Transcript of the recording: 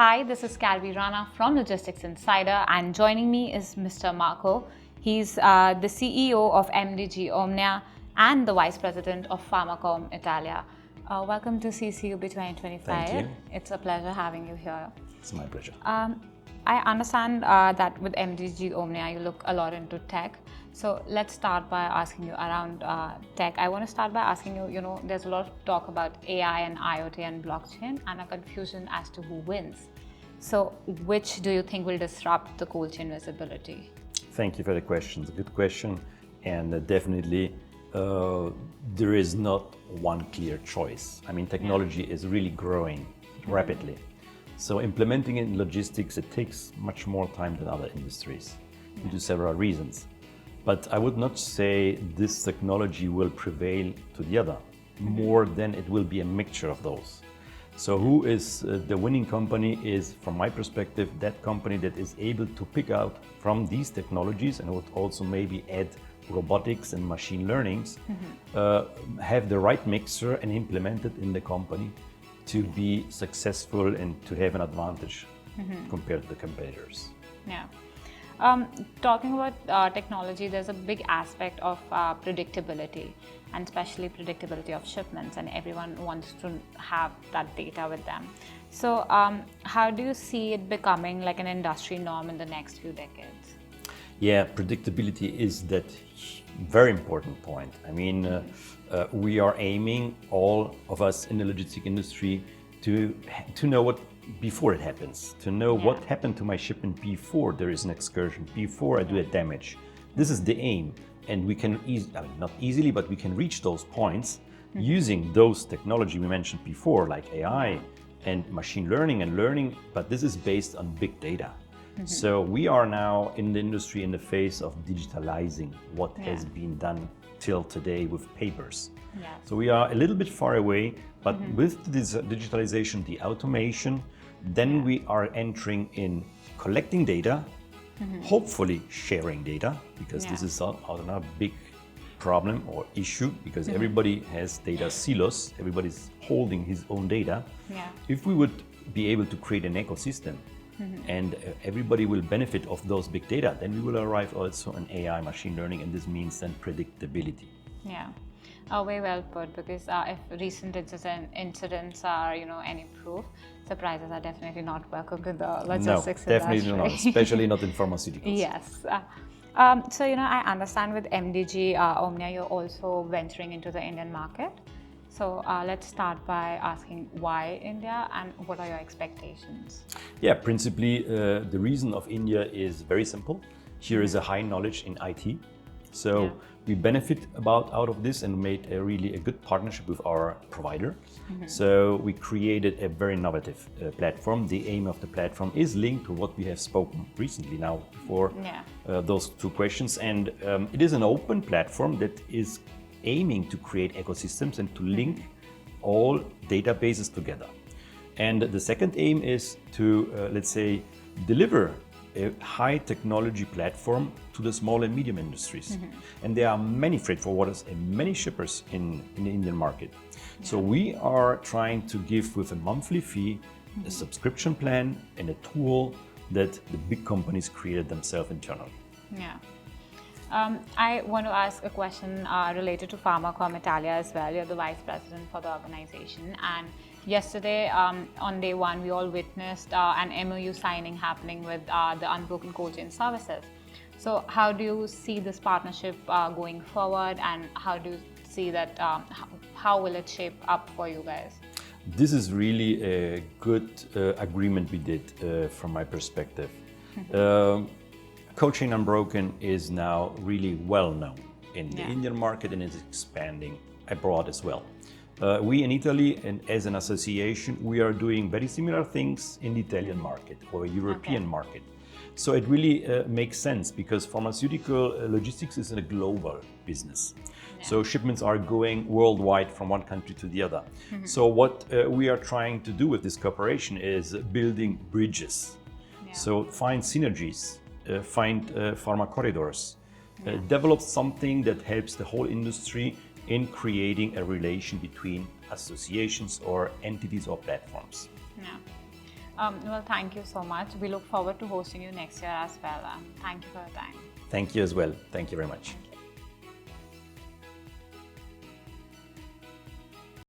Hi, this is Calvi Rana from Logistics Insider, and joining me is Mr. Marco. He's the CEO of MDG Omnia and the Vice President of Pharmacom Italia. Welcome to CCUB 2025. Thank you. It's a pleasure having you here. It's my pleasure. I understand that with MDG Omnia, you look a lot into tech. So let's start by asking you around tech. I want to start by asking you, there's a lot of talk about AI and IoT and blockchain and a confusion as to who wins. So which do you think will disrupt the cold chain visibility? Thank you for the question. It's a good question. And definitely there is not one clear choice. I mean, technology is really growing rapidly. So implementing it in logistics, it takes much more time than other industries due to several reasons. But I would not say this technology will prevail to the other, more than it will be a mixture of those. So who is the winning company is, from my perspective, that company that is able to pick out from these technologies and would also maybe add robotics and machine learnings, have the right mixer and implement it in the company to be successful and to have an advantage compared to the competitors. Yeah. Talking about technology, there's a big aspect of predictability, and especially predictability of shipments, and everyone wants to have that data with them. So how do you see it becoming like an industry norm in the next few decades? Yeah, predictability is that very important point. I mean, we are aiming, all of us in the logistic industry, to know what before it happens, to know what happened to my shipment before there is an excursion, before I do a damage. This is the aim, and we can not easily, but we can reach those points using those technology we mentioned before, like AI and machine learning and learning, but this is based on big data. So we are now in the industry in the phase of digitalizing what has been done till today with papers. So we are a little bit far away, but with this digitalization, the automation, then we are entering in collecting data, hopefully sharing data, because this is another big problem or issue, because everybody has data silos, everybody's holding his own data. If we would be able to create an ecosystem and everybody will benefit of those big data, then we will arrive also in AI, machine learning, and this means then predictability. Yeah. Very well put, because if recent incidents are, any proof, surprises are definitely not welcome to the logistics industry. No, definitely not, especially not in pharmaceuticals. Yes. So, I understand with MDG Omnia, you're also venturing into the Indian market. So let's start by asking why India and what are your expectations? Yeah, principally, the reason of India is very simple. Here is a high knowledge in IT. So we benefit out of this and made a really good partnership with our provider. So we created a very innovative platform. The aim of the platform is linked to what we have spoken recently now before those two questions. And it is an open platform that is aiming to create ecosystems and to link all databases together. And the second aim is to, let's say, deliver a high technology platform to the small and medium industries. And there are many freight forwarders and many shippers in the Indian market. So we are trying to give, with a monthly fee, a subscription plan and a tool that the big companies created themselves internally. Yeah. I want to ask a question related to Pharmacom Italia as well. You're the vice president for the organization, and yesterday on day one, we all witnessed an MOU signing happening with the Unbroken Cold Chain services. So how do you see this partnership going forward, and how do you see that, how will it shape up for you guys? This is really a good agreement we did from my perspective. Cold Chain Unbroken is now really well known in the Indian market and is expanding abroad as well. We in Italy, and as an association, we are doing very similar things in the Italian market or European market. So it really makes sense, because pharmaceutical logistics is a global business. So shipments are going worldwide from one country to the other. So what we are trying to do with this cooperation is building bridges. So find synergies. Find pharma corridors, develop something that helps the whole industry in creating a relation between associations or entities or platforms. Well, thank you so much. We look forward to hosting you next year as well. Thank you for your time. Thank you as well. Thank you very much.